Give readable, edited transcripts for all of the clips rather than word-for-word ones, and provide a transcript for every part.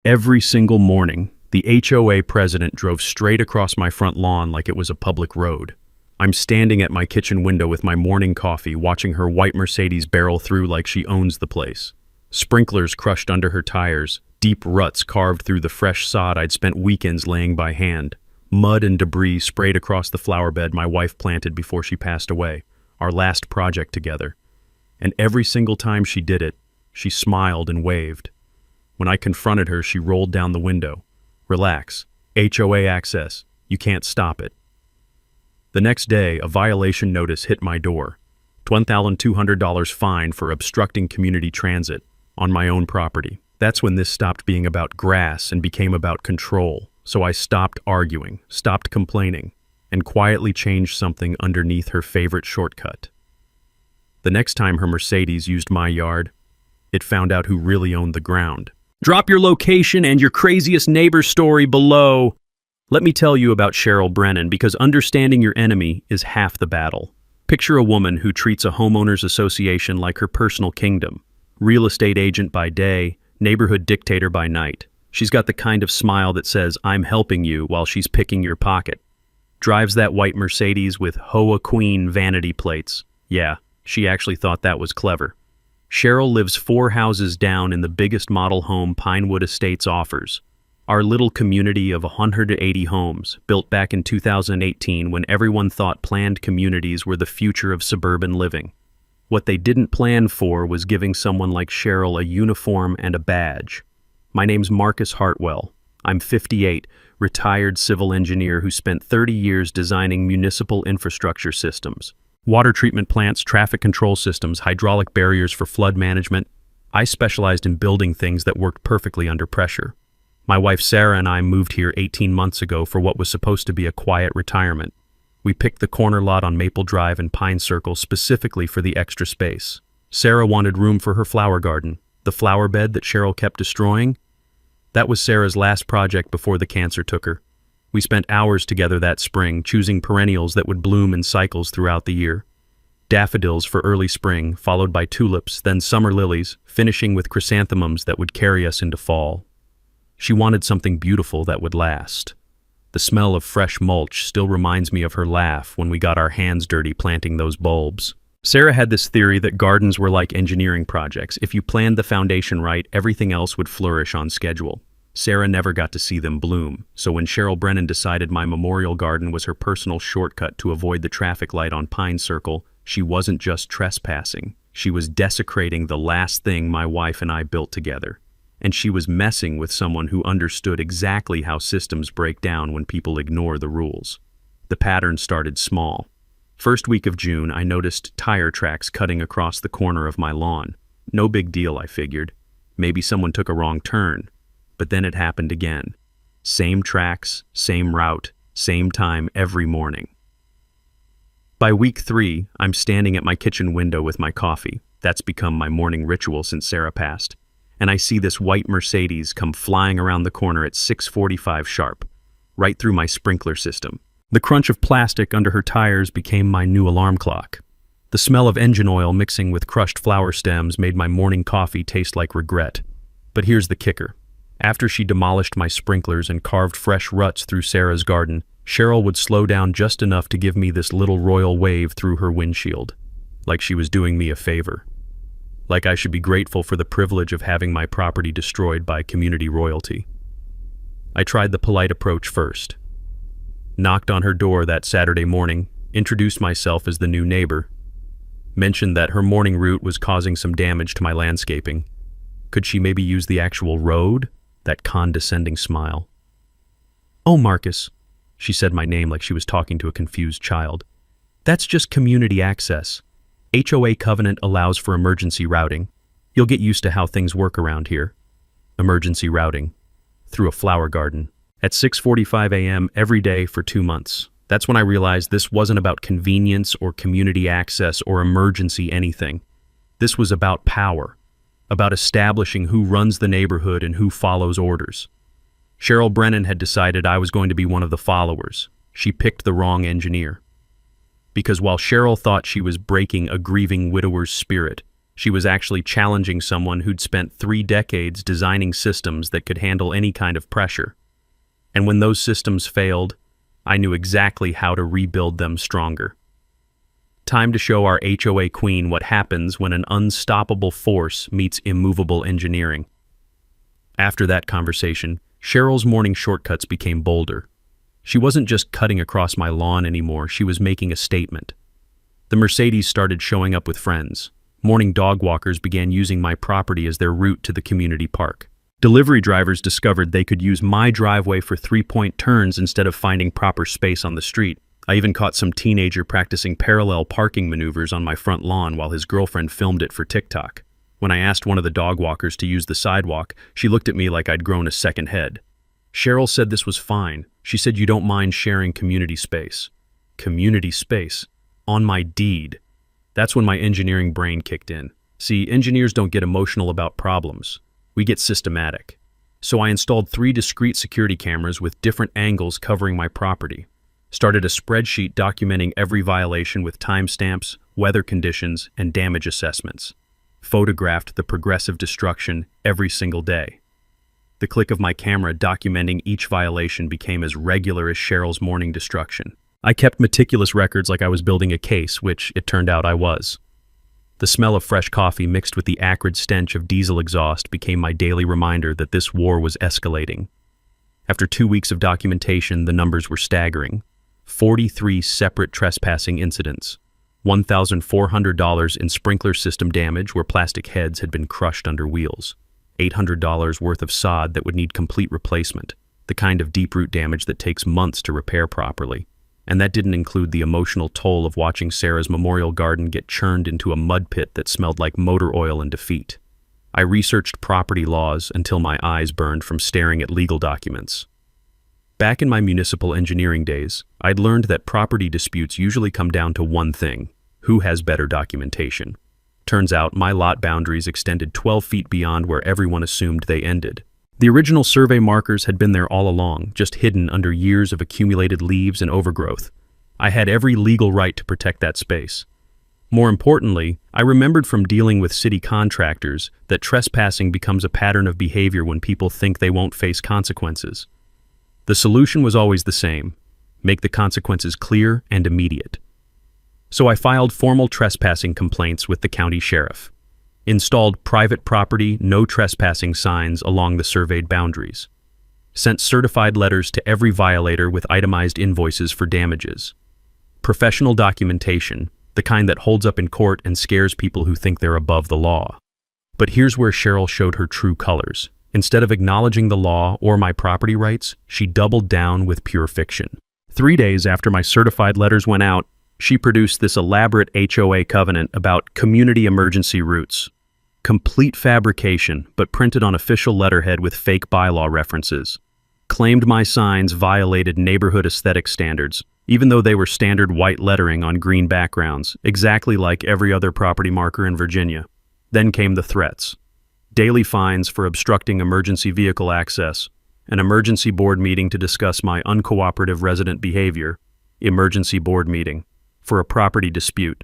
Every single morning, the HOA president drove straight across my front lawn like it was a public road. I'm standing at my kitchen window with my morning coffee, watching her white Mercedes barrel through like she owns the place. Sprinklers crushed under her tires, deep ruts carved through the fresh sod I'd spent weekends laying by hand. Mud and debris sprayed across the flower bed my wife planted before she passed away, our last project together. And every single time she did it, she smiled and waved. When I confronted her, she rolled down the window. "Relax. HOA access. You can't stop it." The next day, a violation notice hit my door. $1,200 fine for obstructing community transit on my own property. That's when this stopped being about grass and became about control. So I stopped arguing, stopped complaining, and quietly changed something underneath her favorite shortcut. The next time her Mercedes used my yard, it found out who really owned the ground. Drop your location and your craziest neighbor story below. Let me tell you about Cheryl Brennan, because understanding your enemy is half the battle. Picture a woman who treats a homeowners association like her personal kingdom. Real estate agent by day, neighborhood dictator by night. She's got the kind of smile that says, "I'm helping you," while she's picking your pocket. Drives that white Mercedes with HOA Queen vanity plates. Yeah, she actually thought that was clever. Cheryl lives 4 houses down in the biggest model home Pinewood Estates offers. Our little community of 180 homes, built back in 2018 when everyone thought planned communities were the future of suburban living. What they didn't plan for was giving someone like Cheryl a uniform and a badge. My name's Marcus Hartwell. I'm 58, retired civil engineer who spent 30 years designing municipal infrastructure systems. Water treatment plants, traffic control systems, hydraulic barriers for flood management. I specialized in building things that worked perfectly under pressure. My wife Sarah and I moved here 18 months ago for what was supposed to be a quiet retirement. We picked the corner lot on Maple Drive and Pine Circle specifically for the extra space. Sarah wanted room for her flower garden. The flower bed that Cheryl kept destroying? That was Sarah's last project before the cancer took her. We spent hours together that spring, choosing perennials that would bloom in cycles throughout the year. Daffodils for early spring, followed by tulips, then summer lilies, finishing with chrysanthemums that would carry us into fall. She wanted something beautiful that would last. The smell of fresh mulch still reminds me of her laugh when we got our hands dirty planting those bulbs. Sarah had this theory that gardens were like engineering projects. If you planned the foundation right, everything else would flourish on schedule. Sarah never got to see them bloom, so when Cheryl Brennan decided my memorial garden was her personal shortcut to avoid the traffic light on Pine Circle, she wasn't just trespassing. She was desecrating the last thing my wife and I built together. And she was messing with someone who understood exactly how systems break down when people ignore the rules. The pattern started small. First week of June, I noticed tire tracks cutting across the corner of my lawn. No big deal, I figured. Maybe someone took a wrong turn. But then it happened again. Same tracks, same route, same time every morning. By week 3, I'm standing at my kitchen window with my coffee. That's become my morning ritual since Sarah passed. And I see this white Mercedes come flying around the corner at 6:45 sharp, right through my sprinkler system. The crunch of plastic under her tires became my new alarm clock. The smell of engine oil mixing with crushed flower stems made my morning coffee taste like regret. But here's the kicker. After she demolished my sprinklers and carved fresh ruts through Sarah's garden, Cheryl would slow down just enough to give me this little royal wave through her windshield, like she was doing me a favor. Like I should be grateful for the privilege of having my property destroyed by community royalty. I tried the polite approach first. Knocked on her door that Saturday morning, introduced myself as the new neighbor, mentioned that her morning route was causing some damage to my landscaping. Could she maybe use the actual road? That condescending smile. "Oh, Marcus," she said my name like she was talking to a confused child. "That's just community access. HOA covenant allows for emergency routing. You'll get used to how things work around here." Emergency routing. Through a flower garden. At 6:45 a.m. every day for 2 months. That's when I realized this wasn't about convenience or community access or emergency anything. This was about power. About establishing who runs the neighborhood and who follows orders. Cheryl Brennan had decided I was going to be one of the followers. She picked the wrong engineer. Because while Cheryl thought she was breaking a grieving widower's spirit, She was actually challenging someone who'd spent 3 decades designing systems that could handle any kind of pressure. And when those systems failed, I knew exactly how to rebuild them stronger. Time to show our HOA queen what happens when an unstoppable force meets immovable engineering. After that conversation, Cheryl's morning shortcuts became bolder. She wasn't just cutting across my lawn anymore, she was making a statement. The Mercedes started showing up with friends. Morning dog walkers began using my property as their route to the community park. Delivery drivers discovered they could use my driveway for 3-point turns instead of finding proper space on the street. I even caught some teenager practicing parallel parking maneuvers on my front lawn while his girlfriend filmed it for TikTok. When I asked one of the dog walkers to use the sidewalk, she looked at me like I'd grown a second head. Cheryl said this was fine. She said you don't mind sharing community space. Community space? On my deed. That's when my engineering brain kicked in. See, engineers don't get emotional about problems. We get systematic. So I installed 3 discrete security cameras with different angles covering my property. Started a spreadsheet documenting every violation with timestamps, weather conditions, and damage assessments. Photographed the progressive destruction every single day. The click of my camera documenting each violation became as regular as Cheryl's morning destruction. I kept meticulous records like I was building a case, which it turned out I was. The smell of fresh coffee mixed with the acrid stench of diesel exhaust became my daily reminder that this war was escalating. After 2 weeks of documentation, the numbers were staggering. 43 separate trespassing incidents. $1,400 in sprinkler system damage where plastic heads had been crushed under wheels. $800 worth of sod that would need complete replacement, the kind of deep root damage that takes months to repair properly. And that didn't include the emotional toll of watching Sarah's memorial garden get churned into a mud pit that smelled like motor oil and defeat. I researched property laws until my eyes burned from staring at legal documents. Back in my municipal engineering days, I'd learned that property disputes usually come down to one thing: who has better documentation? Turns out my lot boundaries extended 12 feet beyond where everyone assumed they ended. The original survey markers had been there all along, just hidden under years of accumulated leaves and overgrowth. I had every legal right to protect that space. More importantly, I remembered from dealing with city contractors that trespassing becomes a pattern of behavior when people think they won't face consequences. The solution was always the same: make the consequences clear and immediate. So I filed formal trespassing complaints with the county sheriff, installed private property, no trespassing signs along the surveyed boundaries, sent certified letters to every violator with itemized invoices for damages. Professional documentation, the kind that holds up in court and scares people who think they're above the law. But here's where Cheryl showed her true colors. Instead of acknowledging the law or my property rights, she doubled down with pure fiction. 3 days after my certified letters went out, she produced this elaborate HOA covenant about community emergency routes. Complete fabrication, but printed on official letterhead with fake bylaw references. Claimed my signs violated neighborhood aesthetic standards, even though they were standard white lettering on green backgrounds, exactly like every other property marker in Virginia. Then came the threats. Daily fines for obstructing emergency vehicle access, an emergency board meeting to discuss my uncooperative resident behavior, emergency board meeting, for a property dispute.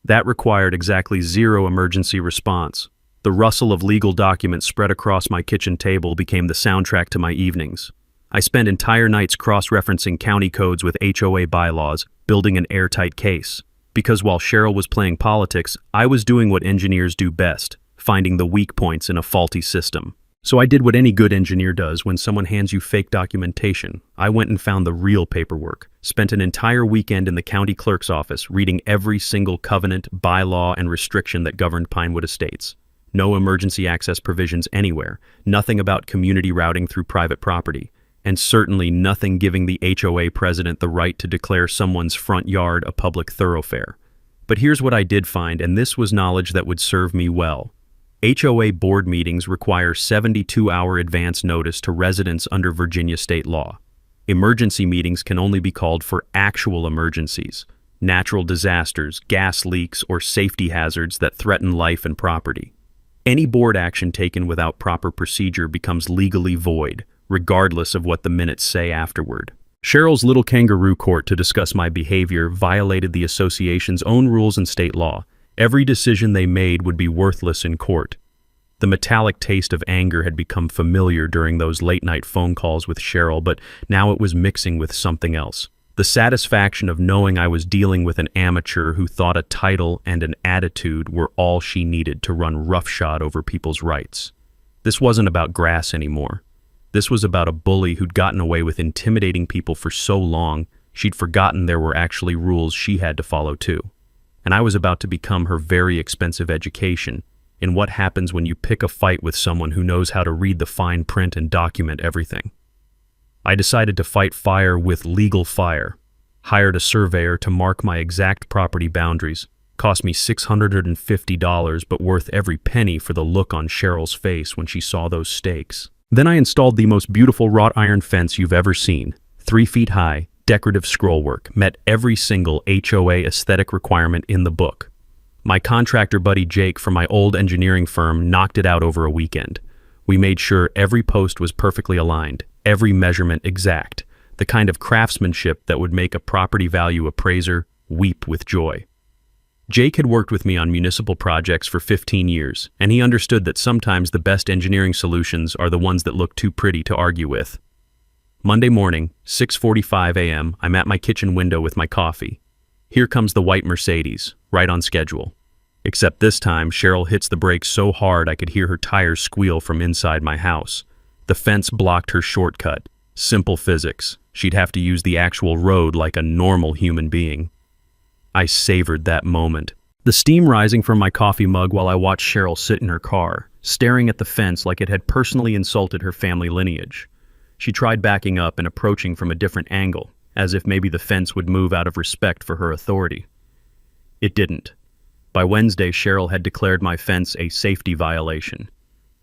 That required exactly 0 emergency response. The rustle of legal documents spread across my kitchen table became the soundtrack to my evenings. I spent entire nights cross-referencing county codes with HOA bylaws, building an airtight case. Because while Cheryl was playing politics, I was doing what engineers do best: finding the weak points in a faulty system. So I did what any good engineer does when someone hands you fake documentation. I went and found the real paperwork, spent an entire weekend in the county clerk's office reading every single covenant, bylaw, and restriction that governed Pinewood Estates. No emergency access provisions anywhere, nothing about community routing through private property, and certainly nothing giving the HOA president the right to declare someone's front yard a public thoroughfare. But here's what I did find, and this was knowledge that would serve me well. HOA board meetings require 72-hour advance notice to residents under Virginia state law. Emergency meetings can only be called for actual emergencies, natural disasters, gas leaks, or safety hazards that threaten life and property. Any board action taken without proper procedure becomes legally void, regardless of what the minutes say afterward. Cheryl's little kangaroo court to discuss my behavior violated the association's own rules and state law, Every decision they made would be worthless in court. The metallic taste of anger had become familiar during those late-night phone calls with Cheryl, but now it was mixing with something else. The satisfaction of knowing I was dealing with an amateur who thought a title and an attitude were all she needed to run roughshod over people's rights. This wasn't about grass anymore. This was about a bully who'd gotten away with intimidating people for so long, she'd forgotten there were actually rules she had to follow too. And I was about to become her very expensive education in what happens when you pick a fight with someone who knows how to read the fine print and document everything. I decided to fight fire with legal fire, hired a surveyor to mark my exact property boundaries, cost me $650 but worth every penny for the look on Cheryl's face when she saw those stakes. Then I installed the most beautiful wrought iron fence you've ever seen, 3 feet high, decorative scrollwork, met every single HOA aesthetic requirement in the book. My contractor buddy Jake from my old engineering firm knocked it out over a weekend. We made sure every post was perfectly aligned, every measurement exact, the kind of craftsmanship that would make a property value appraiser weep with joy. Jake had worked with me on municipal projects for 15 years, and he understood that sometimes the best engineering solutions are the ones that look too pretty to argue with. Monday morning, 6:45 a.m., I'm at my kitchen window with my coffee. Here comes the white Mercedes, right on schedule. Except this time, Cheryl hits the brakes so hard I could hear her tires squeal from inside my house. The fence blocked her shortcut. Simple physics. She'd have to use the actual road like a normal human being. I savored that moment. The steam rising from my coffee mug while I watched Cheryl sit in her car, staring at the fence like it had personally insulted her family lineage. She tried backing up and approaching from a different angle, as if maybe the fence would move out of respect for her authority. It didn't. By Wednesday, Cheryl had declared my fence a safety violation,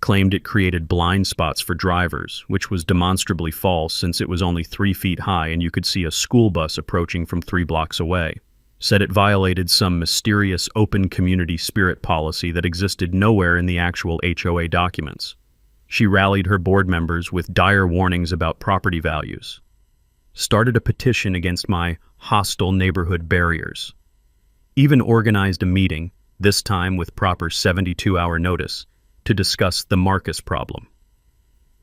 claimed it created blind spots for drivers, which was demonstrably false since it was only 3 feet high and you could see a school bus approaching from 3 blocks away. Said it violated some mysterious open community spirit policy that existed nowhere in the actual HOA documents. She rallied her board members with dire warnings about property values. Started a petition against my hostile neighborhood barriers. Even organized a meeting, this time with proper 72-hour notice, to discuss the Marcus problem.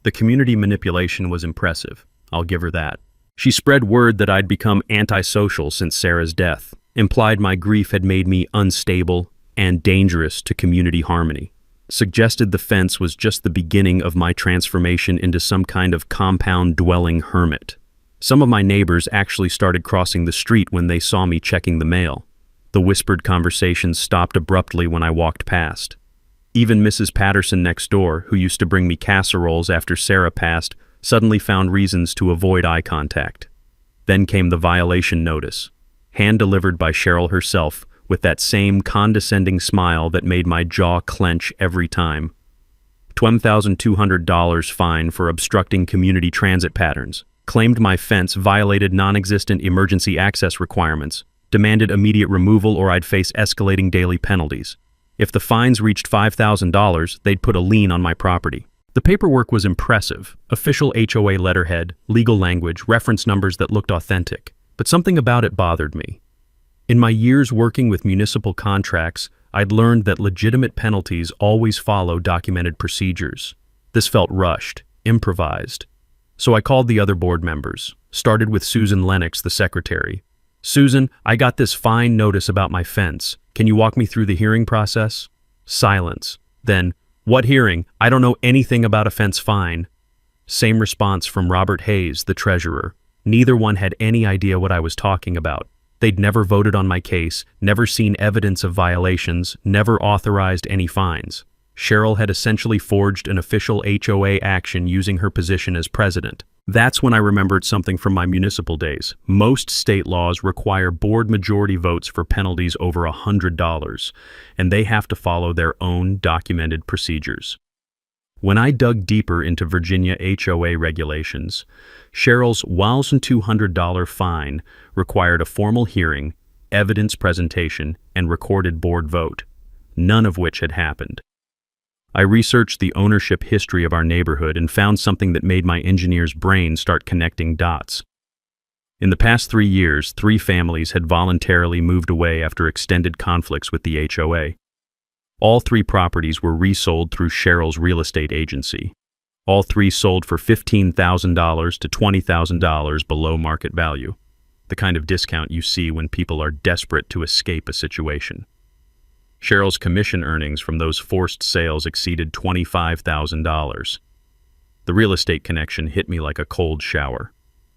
The community manipulation was impressive, I'll give her that. She spread word that I'd become antisocial since Sarah's death, implied my grief had made me unstable and dangerous to community harmony, suggested the fence was just the beginning of my transformation into some kind of compound-dwelling hermit. Some of my neighbors actually started crossing the street when they saw me checking the mail. The whispered conversations stopped abruptly when I walked past. Even Mrs. Patterson next door, who used to bring me casseroles after Sarah passed, suddenly found reasons to avoid eye contact. Then came the violation notice, hand-delivered by Cheryl herself, with that same condescending smile that made my jaw clench every time. $12,200 fine for obstructing community transit patterns, claimed my fence violated non-existent emergency access requirements, demanded immediate removal or I'd face escalating daily penalties. If the fines reached $5,000, they'd put a lien on my property. The paperwork was impressive, official HOA letterhead, legal language, reference numbers that looked authentic, but something about it bothered me. In my years working with municipal contracts, I'd learned that legitimate penalties always follow documented procedures. This felt rushed, improvised. So I called the other board members, started with Susan Lennox, the secretary. "Susan, I got this fine notice about my fence. Can you walk me through the hearing process?" Silence. Then, "What hearing? I don't know anything about a fence fine." Same response from Robert Hayes, the treasurer. Neither one had any idea what I was talking about. They'd never voted on my case, never seen evidence of violations, never authorized any fines. Cheryl had essentially forged an official HOA action using her position as president. That's when I remembered something from my municipal days. Most state laws require board majority votes for penalties over $100, and they have to follow their own documented procedures. When I dug deeper into Virginia HOA regulations, Cheryl's $1,200 fine required a formal hearing, evidence presentation, and recorded board vote, none of which had happened. I researched the ownership history of our neighborhood and found something that made my engineer's brain start connecting dots. In the past 3 years, 3 families had voluntarily moved away after extended conflicts with the HOA. All 3 properties were resold through Cheryl's real estate agency. All 3 sold for $15,000 to $20,000 below market value, the kind of discount you see when people are desperate to escape a situation. Cheryl's commission earnings from those forced sales exceeded $25,000. The real estate connection hit me like a cold shower.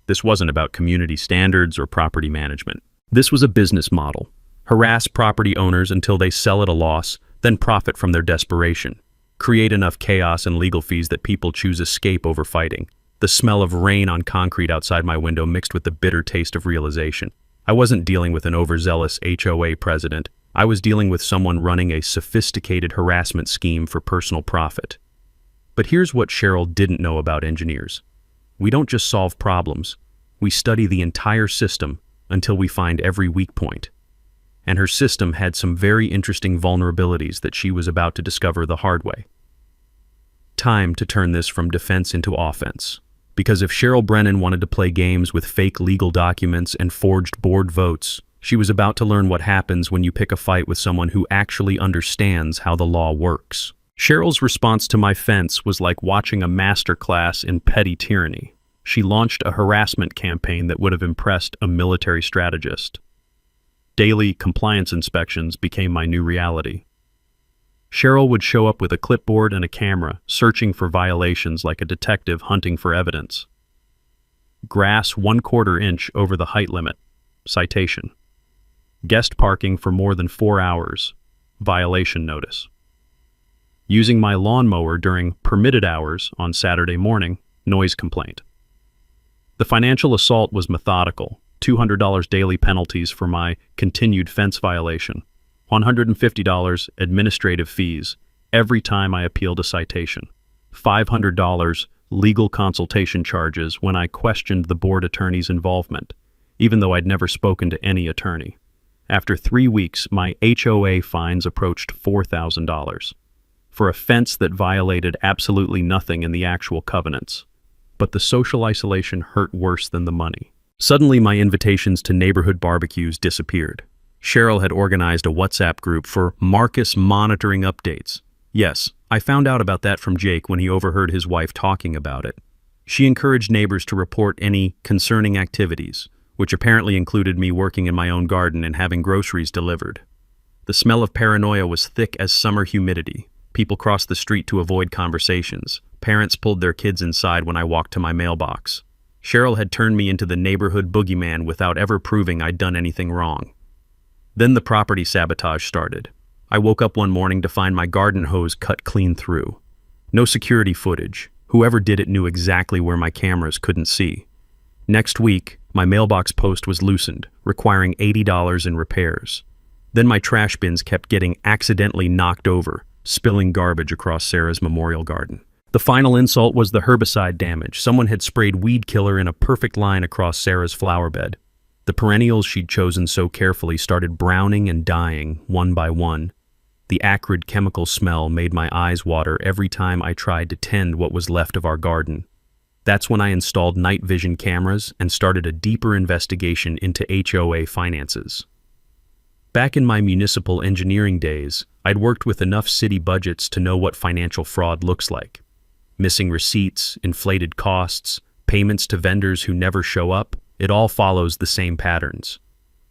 This wasn't about community standards or property management. This was a business model. Harass property owners until they sell at a loss, then profit from their desperation. Create enough chaos and legal fees that people choose escape over fighting. The smell of rain on concrete outside my window mixed with the bitter taste of realization. I wasn't dealing with an overzealous HOA president. I was dealing with someone running a sophisticated harassment scheme for personal profit. But here's what Cheryl didn't know about engineers. We don't just solve problems. We study the entire system until we find every weak point. And her system had some very interesting vulnerabilities that she was about to discover the hard way. Time to turn this from defense into offense. Because if Cheryl Brennan wanted to play games with fake legal documents and forged board votes, she was about to learn what happens when you pick a fight with someone who actually understands how the law works. Cheryl's response to my fence was like watching a masterclass in petty tyranny. She launched a harassment campaign that would have impressed a military strategist. Daily compliance inspections became my new reality. Cheryl would show up with a clipboard and a camera, searching for violations like a detective hunting for evidence. Grass 1/4 inch over the height limit. Citation. Guest parking for more than 4 hours. Violation notice. Using my lawnmower during permitted hours on Saturday morning. Noise complaint. The financial assault was methodical. $200 daily penalties for my continued fence violation. $150 administrative fees every time I appealed a citation. $500 legal consultation charges when I questioned the board attorney's involvement, even though I'd never spoken to any attorney. After 3 weeks, my HOA fines approached $4,000 for a fence that violated absolutely nothing in the actual covenants. But the social isolation hurt worse than the money. Suddenly, my invitations to neighborhood barbecues disappeared. Cheryl had organized a WhatsApp group for Marcus monitoring updates. Yes, I found out about that from Jake when he overheard his wife talking about it. She encouraged neighbors to report any concerning activities, which apparently included me working in my own garden and having groceries delivered. The smell of paranoia was thick as summer humidity. People crossed the street to avoid conversations. Parents pulled their kids inside when I walked to my mailbox. Cheryl had turned me into the neighborhood boogeyman without ever proving I'd done anything wrong. Then the property sabotage started. I woke up one morning to find my garden hose cut clean through. No security footage. Whoever did it knew exactly where my cameras couldn't see. Next week, my mailbox post was loosened, requiring $80 in repairs. Then my trash bins kept getting accidentally knocked over, spilling garbage across Sarah's memorial garden. The final insult was the herbicide damage. Someone had sprayed weed killer in a perfect line across Sarah's flower bed. The perennials she'd chosen so carefully started browning and dying, one by one. The acrid chemical smell made my eyes water every time I tried to tend what was left of our garden. That's when I installed night vision cameras and started a deeper investigation into HOA finances. Back in my municipal engineering days, I'd worked with enough city budgets to know what financial fraud looks like. Missing receipts, inflated costs, payments to vendors who never show up, it all follows the same patterns.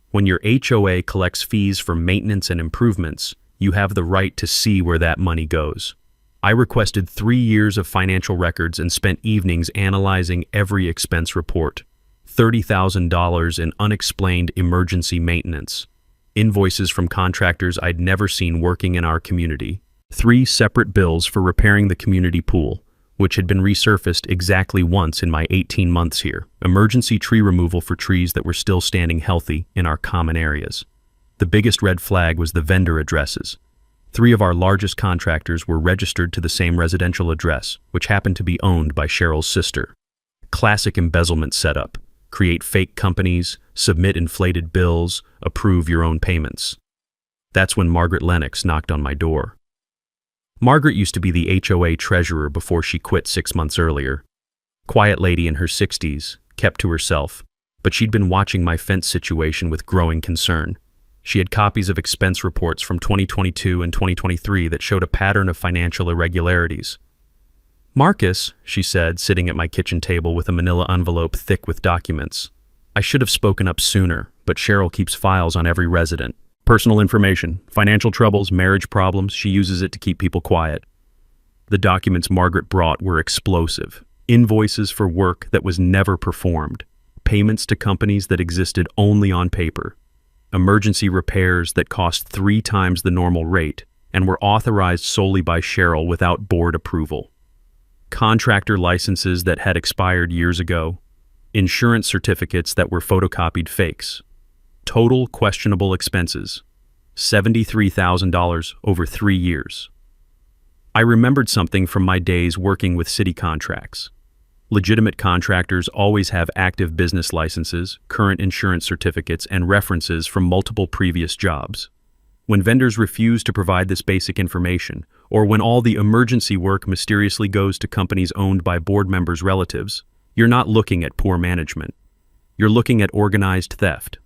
When your HOA collects fees for maintenance and improvements, you have the right to see where that money goes. I requested 3 years of financial records and spent evenings analyzing every expense report. $30,000 in unexplained emergency maintenance. Invoices from contractors I'd never seen working in our community. 3 separate bills for repairing the community pool, which had been resurfaced exactly once in my 18 months here. Emergency tree removal for trees that were still standing healthy in our common areas. The biggest red flag was the vendor addresses. 3 of our largest contractors were registered to the same residential address, which happened to be owned by Cheryl's sister. Classic embezzlement setup. Create fake companies, submit inflated bills, approve your own payments. That's when Margaret Lennox knocked on my door. Margaret used to be the HOA treasurer before she quit 6 months earlier. Quiet lady in her 60s, kept to herself, but she'd been watching my fence situation with growing concern. She had copies of expense reports from 2022 and 2023 that showed a pattern of financial irregularities. "Marcus," she said, sitting at my kitchen table with a manila envelope thick with documents. I should have spoken up sooner, but Cheryl keeps files on every resident. Personal information, financial troubles, marriage problems, she uses it to keep people quiet. The documents Margaret brought were explosive. Invoices for work that was never performed. Payments to companies that existed only on paper. Emergency repairs that cost 3 times the normal rate and were authorized solely by Cheryl without board approval. Contractor licenses that had expired years ago. Insurance certificates that were photocopied fakes. Total questionable expenses, $73,000 over 3 years. I remembered something from my days working with city contracts. Legitimate contractors always have active business licenses, current insurance certificates, and references from multiple previous jobs. When vendors refuse to provide this basic information, or when all the emergency work mysteriously goes to companies owned by board members' relatives, you're not looking at poor management. You're looking at organized theft.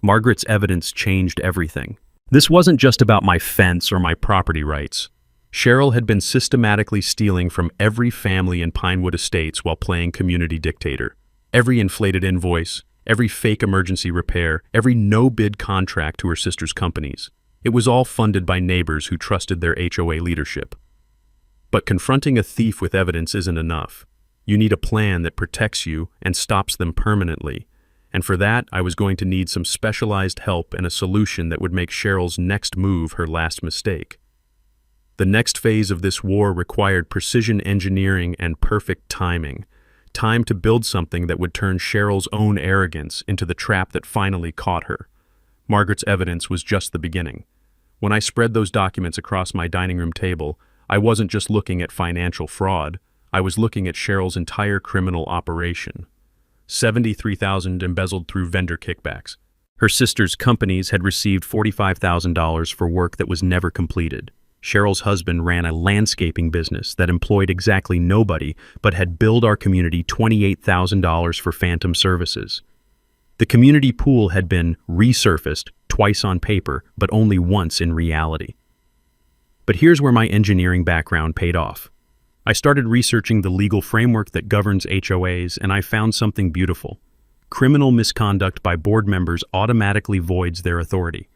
Margaret's evidence changed everything. This wasn't just about my fence or my property rights. Cheryl had been systematically stealing from every family in Pinewood Estates while playing community dictator. Every inflated invoice, every fake emergency repair, every no-bid contract to her sister's companies. It was all funded by neighbors who trusted their HOA leadership. But confronting a thief with evidence isn't enough. You need a plan that protects you and stops them permanently. And for that, I was going to need some specialized help and a solution that would make Cheryl's next move her last mistake. The next phase of this war required precision engineering and perfect timing. Time to build something that would turn Cheryl's own arrogance into the trap that finally caught her. Margaret's evidence was just the beginning. When I spread those documents across my dining room table, I wasn't just looking at financial fraud. I was looking at Cheryl's entire criminal operation. $73,000 embezzled through vendor kickbacks. Her sister's companies had received $45,000 for work that was never completed. Cheryl's husband ran a landscaping business that employed exactly nobody but had billed our community $28,000 for phantom services. The community pool had been resurfaced twice on paper, but only once in reality. But here's where my engineering background paid off. I started researching the legal framework that governs HOAs, and I found something beautiful. Criminal misconduct by board members automatically voids their authority.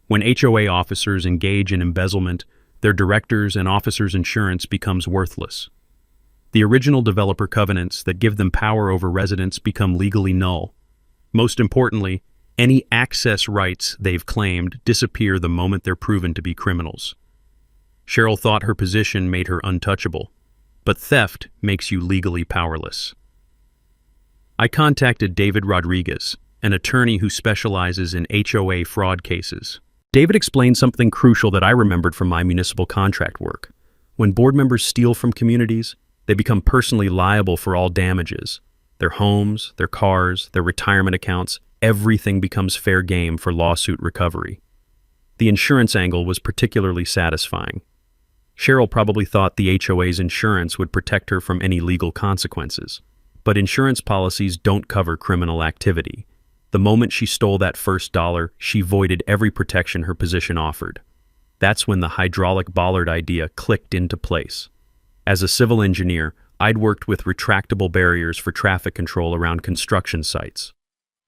When HOA officers engage in embezzlement, their directors' and officers' insurance becomes worthless. The original developer covenants that give them power over residents become legally null. Most importantly, any access rights they've claimed disappear the moment they're proven to be criminals. Cheryl thought her position made her untouchable, but theft makes you legally powerless. I contacted David Rodriguez, an attorney who specializes in HOA fraud cases. David explained something crucial that I remembered from my municipal contract work. When board members steal from communities, they become personally liable for all damages. Their homes, their cars, their retirement accounts, everything becomes fair game for lawsuit recovery. The insurance angle was particularly satisfying. Cheryl probably thought the HOA's insurance would protect her from any legal consequences. But insurance policies don't cover criminal activity. The moment she stole that first dollar, she voided every protection her position offered. That's when the hydraulic bollard idea clicked into place. As a civil engineer, I'd worked with retractable barriers for traffic control around construction sites.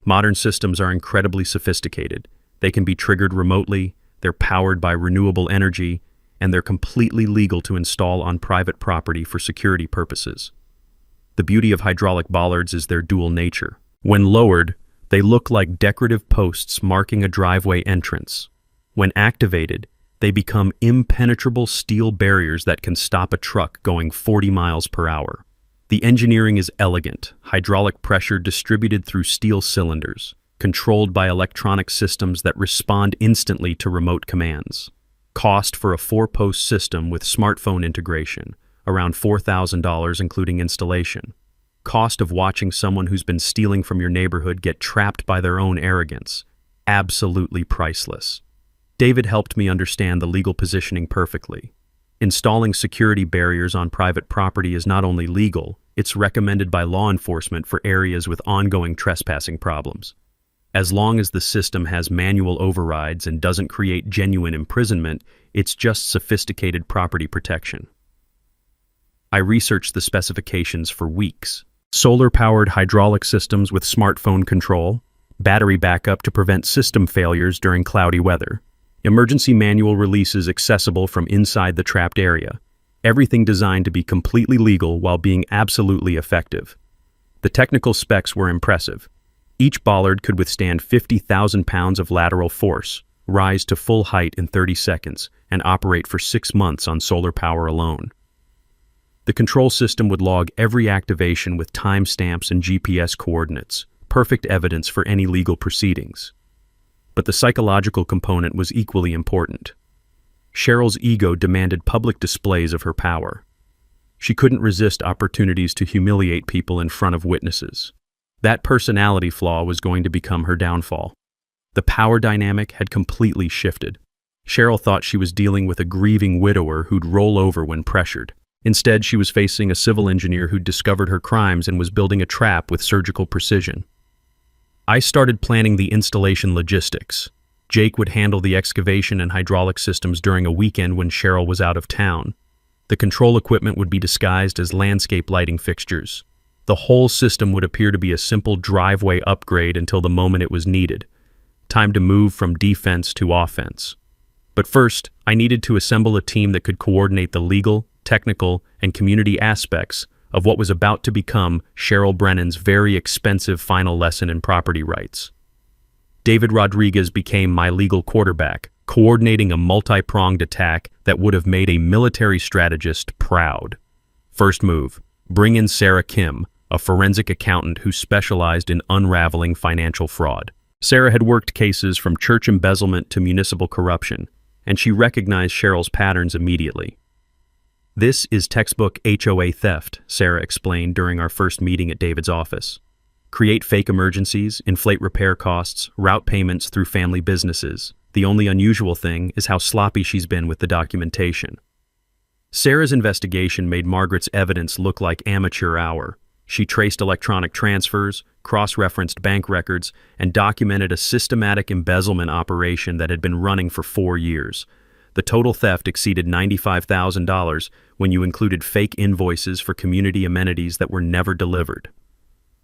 Modern systems are incredibly sophisticated. They can be triggered remotely, they're powered by renewable energy, and they're completely legal to install on private property for security purposes. The beauty of hydraulic bollards is their dual nature. When lowered, they look like decorative posts marking a driveway entrance. When activated, they become impenetrable steel barriers that can stop a truck going 40 miles per hour. The engineering is elegant, hydraulic pressure distributed through steel cylinders, controlled by electronic systems that respond instantly to remote commands. Cost for a 4-post system with smartphone integration, around $4,000 including installation. Cost of watching someone who's been stealing from your neighborhood get trapped by their own arrogance. Absolutely priceless. David helped me understand the legal positioning perfectly. Installing security barriers on private property is not only legal, It's recommended by law enforcement for areas with ongoing trespassing problems. As long as the system has manual overrides and doesn't create genuine imprisonment, it's just sophisticated property protection. I researched the specifications for weeks. Solar-powered hydraulic systems with smartphone control, battery backup to prevent system failures during cloudy weather, emergency manual releases accessible from inside the trapped area. Everything designed to be completely legal while being absolutely effective. The technical specs were impressive. Each bollard could withstand 50,000 pounds of lateral force, rise to full height in 30 seconds, and operate for 6 months on solar power alone. The control system would log every activation with timestamps and GPS coordinates, perfect evidence for any legal proceedings. But the psychological component was equally important. Cheryl's ego demanded public displays of her power. She couldn't resist opportunities to humiliate people in front of witnesses. That personality flaw was going to become her downfall. The power dynamic had completely shifted. Cheryl thought she was dealing with a grieving widower who'd roll over when pressured. Instead, she was facing a civil engineer who'd discovered her crimes and was building a trap with surgical precision. I started planning the installation logistics. Jake would handle the excavation and hydraulic systems during a weekend when Cheryl was out of town. The control equipment would be disguised as landscape lighting fixtures. The whole system would appear to be a simple driveway upgrade until the moment it was needed. Time to move from defense to offense. But first, I needed to assemble a team that could coordinate the legal, technical, and community aspects of what was about to become Cheryl Brennan's very expensive final lesson in property rights. David Rodriguez became my legal quarterback, coordinating a multi-pronged attack that would have made a military strategist proud. First move, bring in Sarah Kim, a forensic accountant who specialized in unraveling financial fraud. Sarah had worked cases from church embezzlement to municipal corruption, and she recognized Cheryl's patterns immediately. This is textbook HOA theft, Sarah explained during our first meeting at David's office. Create fake emergencies, inflate repair costs, route payments through family businesses. The only unusual thing is how sloppy she's been with the documentation. Sarah's investigation made Margaret's evidence look like amateur hour. She traced electronic transfers, cross-referenced bank records, and documented a systematic embezzlement operation that had been running for 4 years. The total theft exceeded $95,000 when you included fake invoices for community amenities that were never delivered.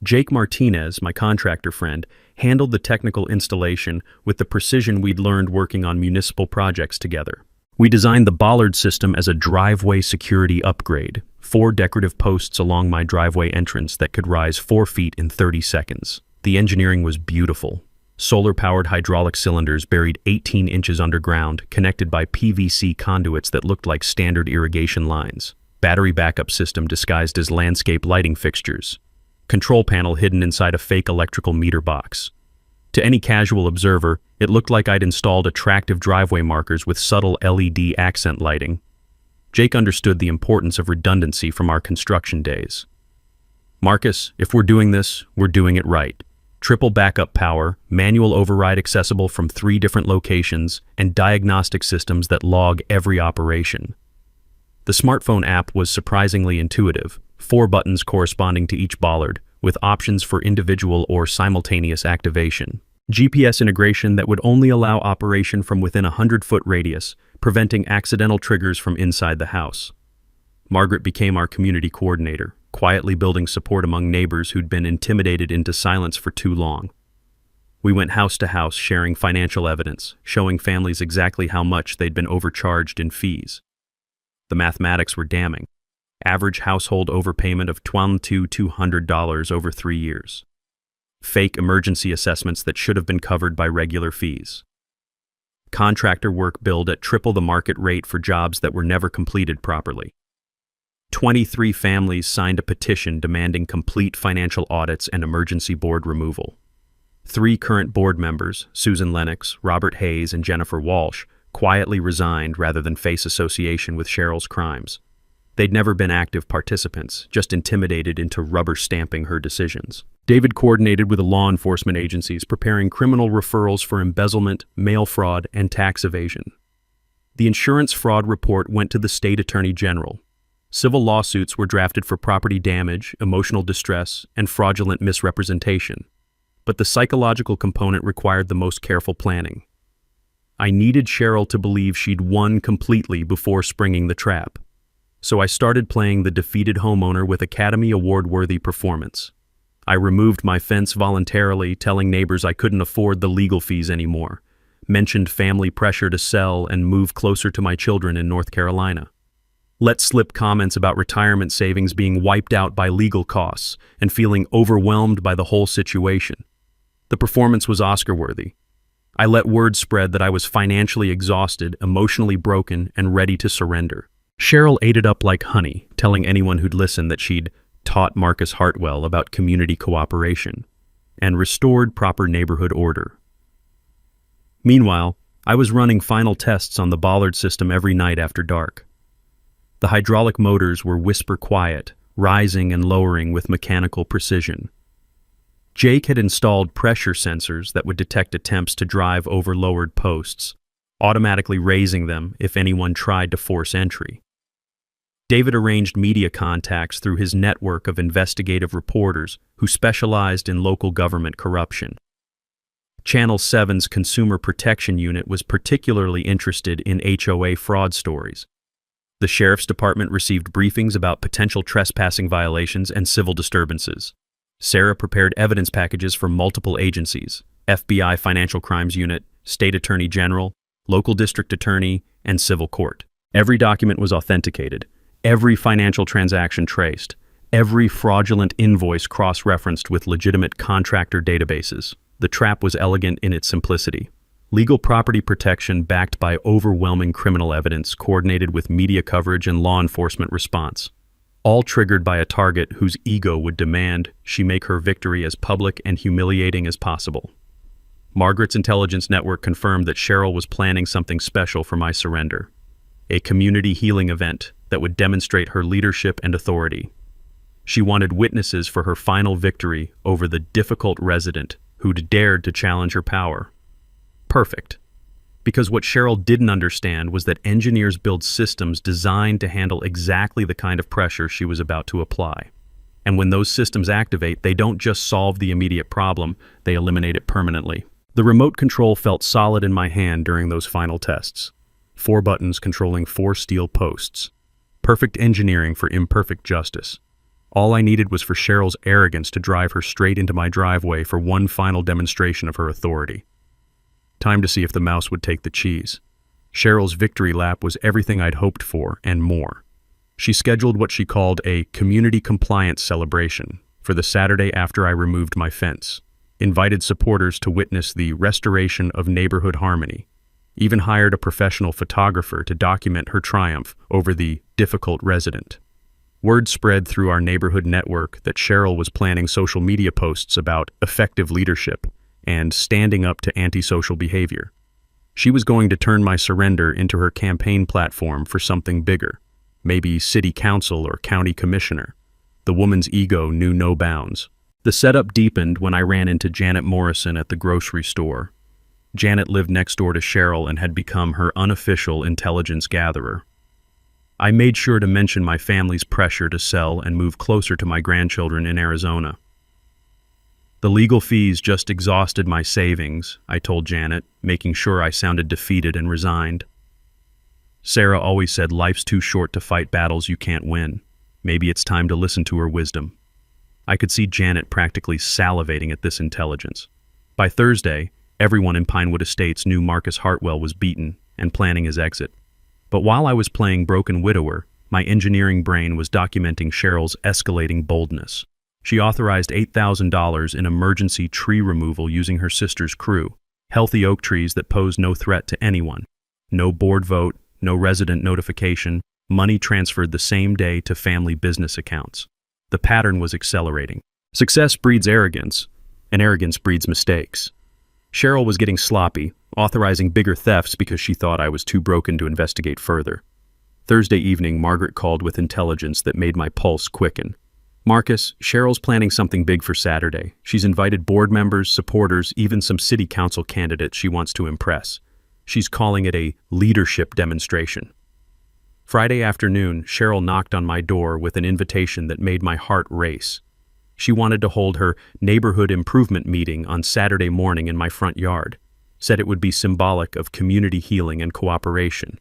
Jake Martinez, my contractor friend, handled the technical installation with the precision we'd learned working on municipal projects together. We designed the Bollards system as a driveway security upgrade, 4 decorative posts along my driveway entrance that could rise 4 feet in 30 seconds. The engineering was beautiful. Solar-powered hydraulic cylinders buried 18 inches underground, connected by PVC conduits that looked like standard irrigation lines. Battery backup system disguised as landscape lighting fixtures. Control panel hidden inside a fake electrical meter box. To any casual observer, it looked like I'd installed attractive driveway markers with subtle LED accent lighting. Jake understood the importance of redundancy from our construction days. Marcus, if we're doing this, we're doing it right. Triple backup power, manual override accessible from 3 different locations, and diagnostic systems that log every operation. The smartphone app was surprisingly intuitive, 4 buttons corresponding to each bollard, with options for individual or simultaneous activation. GPS integration that would only allow operation from within a 100-foot radius, preventing accidental triggers from inside the house. Margaret became our community coordinator, quietly building support among neighbors who'd been intimidated into silence for too long. We went house to house sharing financial evidence, showing families exactly how much they'd been overcharged in fees. The mathematics were damning. Average household overpayment of $2,200 over 3 years. Fake emergency assessments that should have been covered by regular fees. Contractor work billed at triple the market rate for jobs that were never completed properly. 23 families signed a petition demanding complete financial audits and emergency board removal. 3 current board members, Susan Lennox, Robert Hayes, and Jennifer Walsh, quietly resigned rather than face association with Cheryl's crimes. They'd never been active participants, just intimidated into rubber stamping her decisions. David coordinated with the law enforcement agencies, preparing criminal referrals for embezzlement, mail fraud, and tax evasion. The insurance fraud report went to the state attorney general. Civil lawsuits were drafted for property damage, emotional distress, and fraudulent misrepresentation. But the psychological component required the most careful planning. I needed Cheryl to believe she'd won completely before springing the trap. So I started playing the defeated homeowner with Academy Award-worthy performance. I removed my fence voluntarily, telling neighbors I couldn't afford the legal fees anymore, mentioned family pressure to sell and move closer to my children in North Carolina. Let slip comments about retirement savings being wiped out by legal costs and feeling overwhelmed by the whole situation. The performance was Oscar-worthy. I let word spread that I was financially exhausted, emotionally broken, and ready to surrender. Cheryl ate it up like honey, telling anyone who'd listen that she'd taught Marcus Hartwell about community cooperation and restored proper neighborhood order. Meanwhile, I was running final tests on the Bollards system every night after dark. The hydraulic motors were whisper quiet, rising and lowering with mechanical precision. Jake had installed pressure sensors that would detect attempts to drive over lowered posts, automatically raising them if anyone tried to force entry. David arranged media contacts through his network of investigative reporters who specialized in local government corruption. Channel 7's Consumer Protection Unit was particularly interested in HOA fraud stories. The Sheriff's Department received briefings about potential trespassing violations and civil disturbances. Sarah prepared evidence packages for multiple agencies: FBI Financial Crimes Unit, State Attorney General, Local District Attorney, and Civil Court. Every document was authenticated, every financial transaction traced, every fraudulent invoice cross-referenced with legitimate contractor databases. The trap was elegant in its simplicity. Legal property protection backed by overwhelming criminal evidence coordinated with media coverage and law enforcement response. All triggered by a target whose ego would demand she make her victory as public and humiliating as possible. Margaret's intelligence network confirmed that Cheryl was planning something special for my surrender. A community healing event that would demonstrate her leadership and authority. She wanted witnesses for her final victory over the difficult resident who'd dared to challenge her power. Perfect. Because what Cheryl didn't understand was that engineers build systems designed to handle exactly the kind of pressure she was about to apply. And when those systems activate, they don't just solve the immediate problem, they eliminate it permanently. The remote control felt solid in my hand during those final tests. 4 buttons controlling 4 steel posts. Perfect engineering for imperfect justice. All I needed was for Cheryl's arrogance to drive her straight into my driveway for one final demonstration of her authority. Time to see if the mouse would take the cheese. Cheryl's victory lap was everything I'd hoped for and more. She scheduled what she called a community compliance celebration for the Saturday after I removed my fence, invited supporters to witness the restoration of neighborhood harmony, even hired a professional photographer to document her triumph over the difficult resident. Word spread through our neighborhood network that Cheryl was planning social media posts about effective leadership and standing up to antisocial behavior. She was going to turn my surrender into her campaign platform for something bigger, maybe city council or county commissioner. The woman's ego knew no bounds. The setup deepened when I ran into Janet Morrison at the grocery store. Janet lived next door to Cheryl and had become her unofficial intelligence gatherer. I made sure to mention my family's pressure to sell and move closer to my grandchildren in Arizona. The legal fees just exhausted my savings, I told Janet, making sure I sounded defeated and resigned. Sarah always said life's too short to fight battles you can't win. Maybe it's time to listen to her wisdom. I could see Janet practically salivating at this intelligence. By Thursday, everyone in Pinewood Estates knew Marcus Hartwell was beaten and planning his exit. But while I was playing broken widower, my engineering brain was documenting Cheryl's escalating boldness. She authorized $8,000 in emergency tree removal using her sister's crew, healthy oak trees that pose no threat to anyone. No board vote, no resident notification, money transferred the same day to family business accounts. The pattern was accelerating. Success breeds arrogance, and arrogance breeds mistakes. Cheryl was getting sloppy, authorizing bigger thefts because she thought I was too broken to investigate further. Thursday evening, Margaret called with intelligence that made my pulse quicken. Marcus, Cheryl's planning something big for Saturday. She's invited board members, supporters, even some city council candidates she wants to impress. She's calling it a leadership demonstration. Friday afternoon, Cheryl knocked on my door with an invitation that made my heart race. She wanted to hold her neighborhood improvement meeting on Saturday morning in my front yard, said it would be symbolic of community healing and cooperation.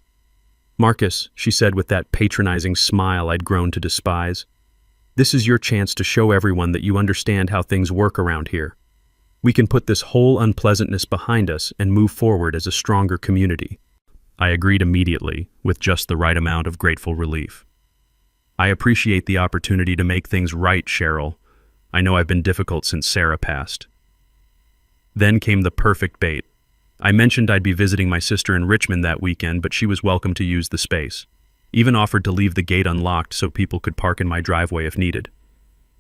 "Marcus," she said with that patronizing smile I'd grown to despise, "this is your chance to show everyone that you understand how things work around here. We can put this whole unpleasantness behind us and move forward as a stronger community." I agreed immediately, with just the right amount of grateful relief. "I appreciate the opportunity to make things right, Cheryl. I know I've been difficult since Sarah passed." Then came the perfect bait. I mentioned I'd be visiting my sister in Richmond that weekend, but she was welcome to use the space. Even offered to leave the gate unlocked so people could park in my driveway if needed.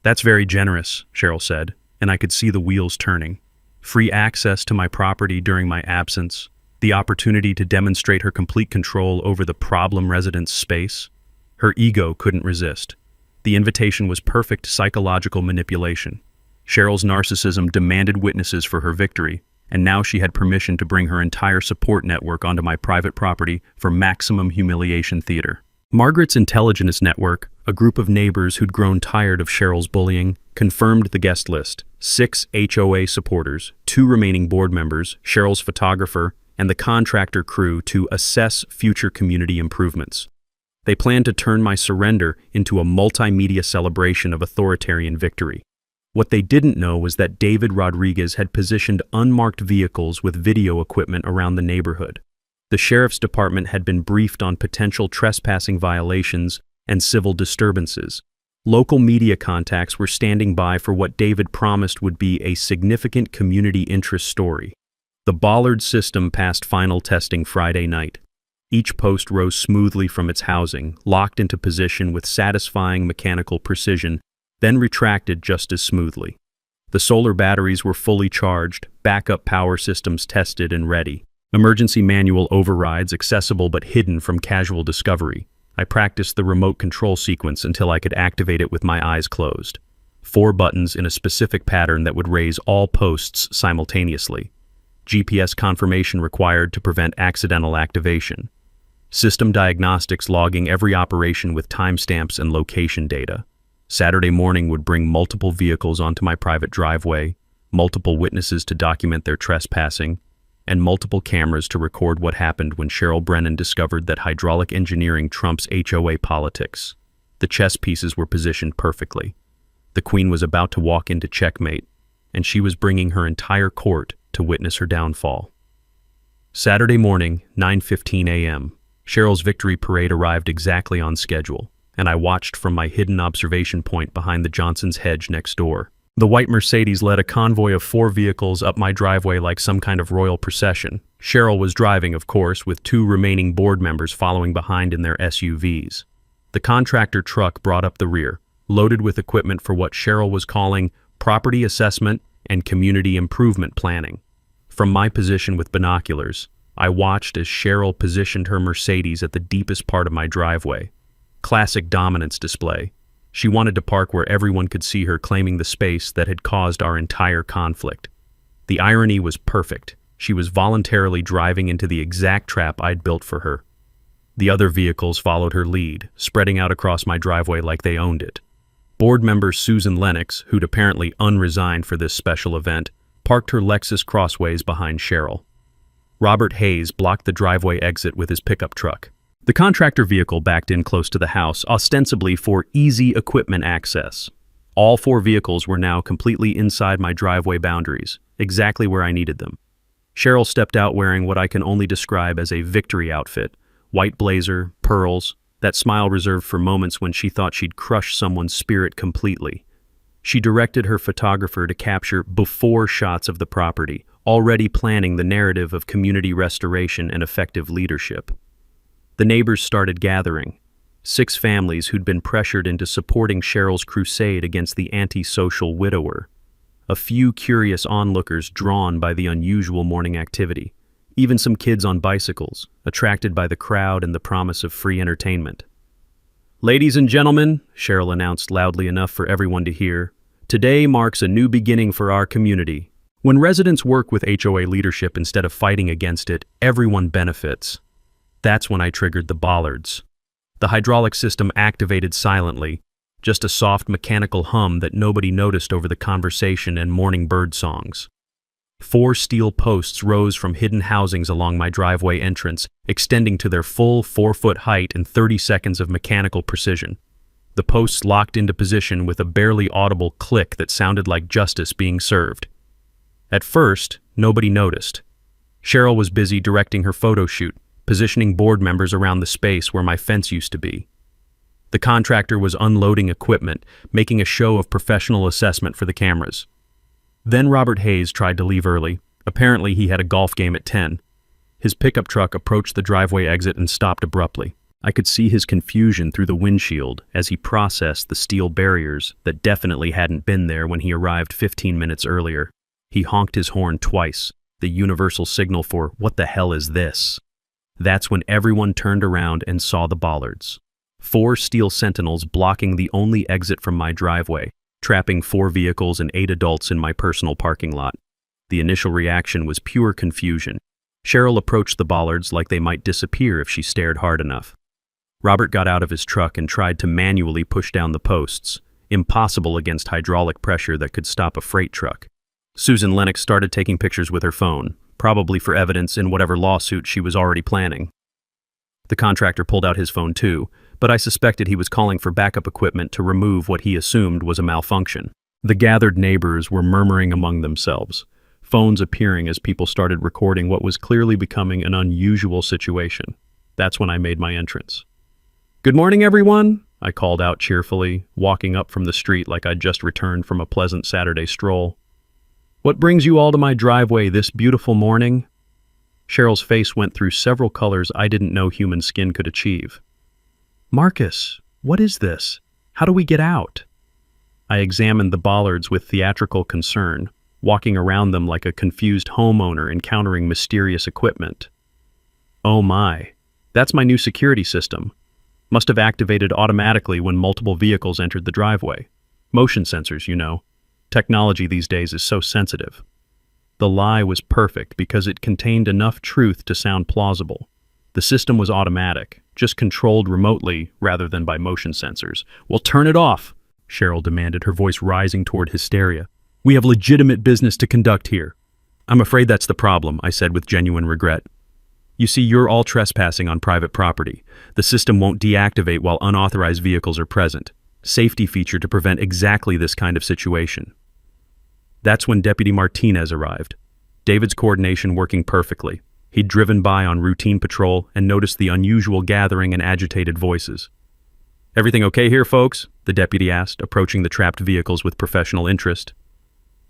"That's very generous," Cheryl said, and I could see the wheels turning. Free access to my property during my absence, the opportunity to demonstrate her complete control over the problem resident's space. Her ego couldn't resist. The invitation was perfect psychological manipulation. Cheryl's narcissism demanded witnesses for her victory, and now she had permission to bring her entire support network onto my private property for maximum humiliation theater. Margaret's intelligence network, a group of neighbors who'd grown tired of Cheryl's bullying, confirmed the guest list: 6 HOA supporters, 2 remaining board members, Cheryl's photographer, and the contractor crew to assess future community improvements. They planned to turn my surrender into a multimedia celebration of authoritarian victory. What they didn't know was that David Rodriguez had positioned unmarked vehicles with video equipment around the neighborhood. The sheriff's department had been briefed on potential trespassing violations and civil disturbances. Local media contacts were standing by for what David promised would be a significant community interest story. The Bollards system passed final testing Friday night. Each post rose smoothly from its housing, locked into position with satisfying mechanical precision, then retracted just as smoothly. The solar batteries were fully charged, backup power systems tested and ready. Emergency manual overrides accessible but hidden from casual discovery. I practiced the remote control sequence until I could activate it with my eyes closed. 4 buttons in a specific pattern that would raise all posts simultaneously. GPS confirmation required to prevent accidental activation. System diagnostics logging every operation with timestamps and location data. Saturday morning would bring multiple vehicles onto my private driveway, multiple witnesses to document their trespassing, and multiple cameras to record what happened when Cheryl Brennan discovered that hydraulic engineering trumps HOA politics. The chess pieces were positioned perfectly. The queen was about to walk into checkmate, and she was bringing her entire court to witness her downfall. Saturday morning, 9:15 a.m., Cheryl's victory parade arrived exactly on schedule, and I watched from my hidden observation point behind the Johnson's hedge next door. The white Mercedes led a convoy of 4 vehicles up my driveway like some kind of royal procession. Cheryl was driving, of course, with 2 remaining board members following behind in their SUVs. The contractor truck brought up the rear, loaded with equipment for what Cheryl was calling property assessment and community improvement planning. From my position with binoculars, I watched as Cheryl positioned her Mercedes at the deepest part of my driveway. Classic dominance display. She wanted to park where everyone could see her, claiming the space that had caused our entire conflict. The irony was perfect. She was voluntarily driving into the exact trap I'd built for her. The other vehicles followed her lead, spreading out across my driveway like they owned it. Board member Susan Lennox, who'd apparently unresigned for this special event, parked her Lexus Crossways behind Cheryl. Robert Hayes blocked the driveway exit with his pickup truck. The contractor vehicle backed in close to the house, ostensibly for easy equipment access. All 4 vehicles were now completely inside my driveway boundaries, exactly where I needed them. Cheryl stepped out wearing what I can only describe as a victory outfit: white blazer, pearls, that smile reserved for moments when she thought she'd crush someone's spirit completely. She directed her photographer to capture before shots of the property, already planning the narrative of community restoration and effective leadership. The neighbors started gathering. 6 families who'd been pressured into supporting Cheryl's crusade against the antisocial widower. A few curious onlookers drawn by the unusual morning activity. Even some kids on bicycles, attracted by the crowd and the promise of free entertainment. "Ladies and gentlemen," Cheryl announced loudly enough for everyone to hear, "today marks a new beginning for our community. When residents work with HOA leadership instead of fighting against it, everyone benefits." That's when I triggered the Bollards. The hydraulic system activated silently, just a soft mechanical hum that nobody noticed over the conversation and morning bird songs. 4 steel posts rose from hidden housings along my driveway entrance, extending to their full 4-foot height in 30 seconds of mechanical precision. The posts locked into position with a barely audible click that sounded like justice being served. At first, nobody noticed. Cheryl was busy directing her photo shoot, positioning board members around the space where my fence used to be. The contractor was unloading equipment, making a show of professional assessment for the cameras. Then Robert Hayes tried to leave early. Apparently he had a golf game at 10. His pickup truck approached the driveway exit and stopped abruptly. I could see his confusion through the windshield as he processed the steel barriers that definitely hadn't been there when he arrived 15 minutes earlier. He honked his horn twice, the universal signal for, "What the hell is this?" That's when everyone turned around and saw the Bollards. 4 steel sentinels blocking the only exit from my driveway, trapping 4 vehicles and 8 adults in my personal parking lot. The initial reaction was pure confusion. Cheryl approached the Bollards like they might disappear if she stared hard enough. Robert got out of his truck and tried to manually push down the posts, impossible against hydraulic pressure that could stop a freight truck. Susan Lennox started taking pictures with her phone, probably for evidence in whatever lawsuit she was already planning. The contractor pulled out his phone too, but I suspected he was calling for backup equipment to remove what he assumed was a malfunction. The gathered neighbors were murmuring among themselves, phones appearing as people started recording what was clearly becoming an unusual situation. That's when I made my entrance. "Good morning, everyone," I called out cheerfully, walking up from the street like I'd just returned from a pleasant Saturday stroll. "What brings you all to my driveway this beautiful morning?" Cheryl's face went through several colors I didn't know human skin could achieve. "Marcus, what is this? How do we get out?" I examined the Bollards with theatrical concern, walking around them like a confused homeowner encountering mysterious equipment. "Oh my, that's my new security system. Must have activated automatically when multiple vehicles entered the driveway. Motion sensors, you know. Technology these days is so sensitive." The lie was perfect because it contained enough truth to sound plausible. The system was automatic, just controlled remotely rather than by motion sensors. "Well, turn it off," Cheryl demanded, her voice rising toward hysteria. "We have legitimate business to conduct here." "I'm afraid that's the problem," I said with genuine regret. "You see, you're all trespassing on private property. The system won't deactivate while unauthorized vehicles are present. Safety feature to prevent exactly this kind of situation." That's when Deputy Martinez arrived. David's coordination working perfectly. He'd driven by on routine patrol and noticed the unusual gathering and agitated voices. "Everything okay here, folks?" the deputy asked, approaching the trapped vehicles with professional interest.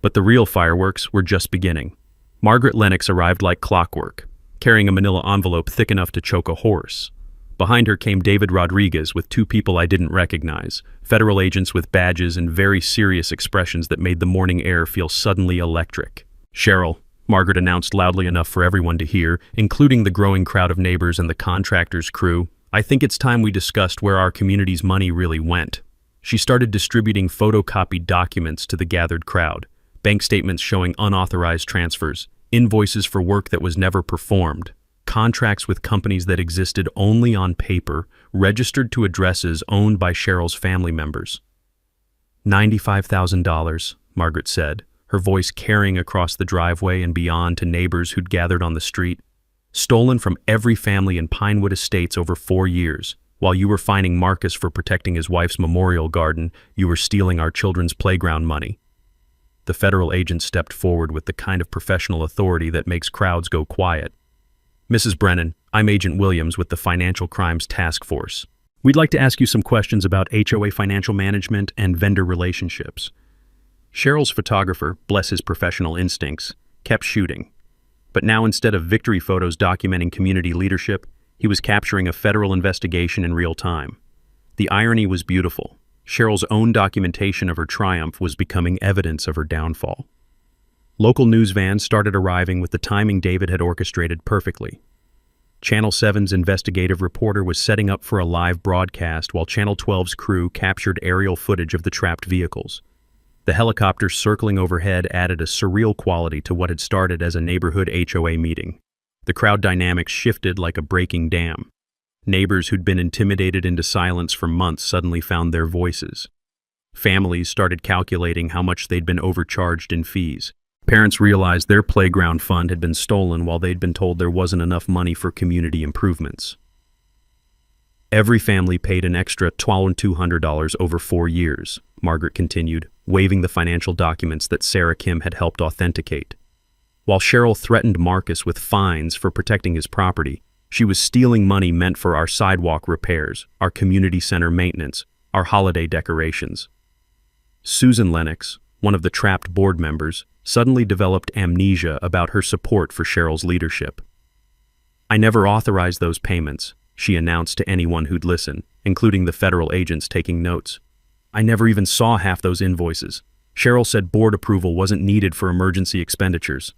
But the real fireworks were just beginning. Margaret Lennox arrived like clockwork, carrying a manila envelope thick enough to choke a horse. Behind her came David Rodriguez with 2 people I didn't recognize, federal agents with badges and very serious expressions that made the morning air feel suddenly electric. "Cheryl," Margaret announced loudly enough for everyone to hear, including the growing crowd of neighbors and the contractor's crew, "I think it's time we discussed where our community's money really went." She started distributing photocopied documents to the gathered crowd, bank statements showing unauthorized transfers, invoices for work that was never performed, contracts with companies that existed only on paper, registered to addresses owned by Cheryl's family members. $95,000, Margaret said, her voice carrying across the driveway and beyond to neighbors who'd gathered on the street. "Stolen from every family in Pinewood Estates over 4 years. While you were fining Marcus for protecting his wife's memorial garden, you were stealing our children's playground money." The federal agent stepped forward with the kind of professional authority that makes crowds go quiet. "Mrs. Brennan, I'm Agent Williams with the Financial Crimes Task Force. We'd like to ask you some questions about HOA financial management and vendor relationships." Cheryl's photographer, bless his professional instincts, kept shooting. But now instead of victory photos documenting community leadership, he was capturing a federal investigation in real time. The irony was beautiful. Cheryl's own documentation of her triumph was becoming evidence of her downfall. Local news vans started arriving with the timing David had orchestrated perfectly. Channel 7's investigative reporter was setting up for a live broadcast while Channel 12's crew captured aerial footage of the trapped vehicles. The helicopters circling overhead added a surreal quality to what had started as a neighborhood HOA meeting. The crowd dynamics shifted like a breaking dam. Neighbors who'd been intimidated into silence for months suddenly found their voices. Families started calculating how much they'd been overcharged in fees. Parents realized their playground fund had been stolen while they'd been told there wasn't enough money for community improvements. Every family paid an extra $2,200 over 4 years, Margaret continued, waving the financial documents that Sarah Kim had helped authenticate. While Cheryl threatened Marcus with fines for protecting his property, she was stealing money meant for our sidewalk repairs, our community center maintenance, our holiday decorations. Susan Lennox, one of the trapped board members, suddenly developed amnesia about her support for Cheryl's leadership. "I never authorized those payments," she announced to anyone who'd listen, including the federal agents taking notes. "I never even saw half those invoices. Cheryl said board approval wasn't needed for emergency expenditures."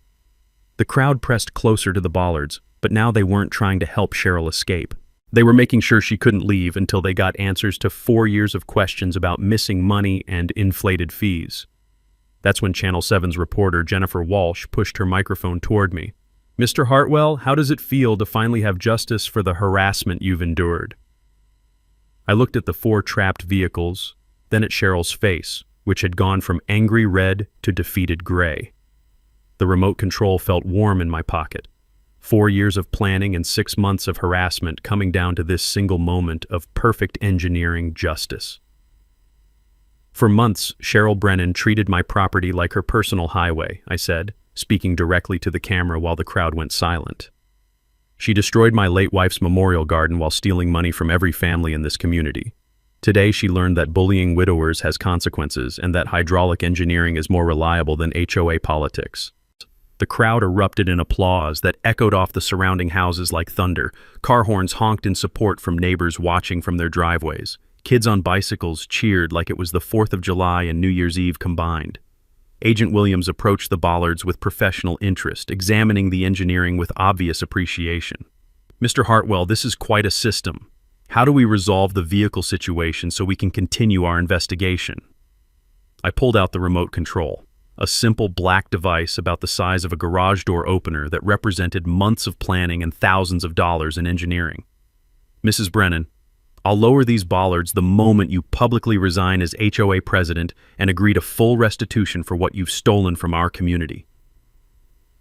The crowd pressed closer to the Bollards, but now they weren't trying to help Cheryl escape. They were making sure she couldn't leave until they got answers to 4 years of questions about missing money and inflated fees. That's when Channel 7's reporter Jennifer Walsh pushed her microphone toward me. "Mr. Hartwell, how does it feel to finally have justice for the harassment you've endured?" I looked at the 4 trapped vehicles, then at Cheryl's face, which had gone from angry red to defeated gray. The remote control felt warm in my pocket. 4 years of planning and 6 months of harassment coming down to this single moment of perfect engineering justice. "For months, Cheryl Brennan treated my property like her personal highway," I said, speaking directly to the camera while the crowd went silent. "She destroyed my late wife's memorial garden while stealing money from every family in this community. Today she learned that bullying widowers has consequences and that hydraulic engineering is more reliable than HOA politics." The crowd erupted in applause that echoed off the surrounding houses like thunder. Car horns honked in support from neighbors watching from their driveways. Kids on bicycles cheered like it was the 4th of July and New Year's Eve combined. Agent Williams approached the Bollards with professional interest, examining the engineering with obvious appreciation. "Mr. Hartwell, this is quite a system. How do we resolve the vehicle situation so we can continue our investigation?" I pulled out the remote control, a simple black device about the size of a garage door opener that represented months of planning and thousands of dollars in engineering. "Mrs. Brennan, I'll lower these bollards the moment you publicly resign as HOA president and agree to full restitution for what you've stolen from our community."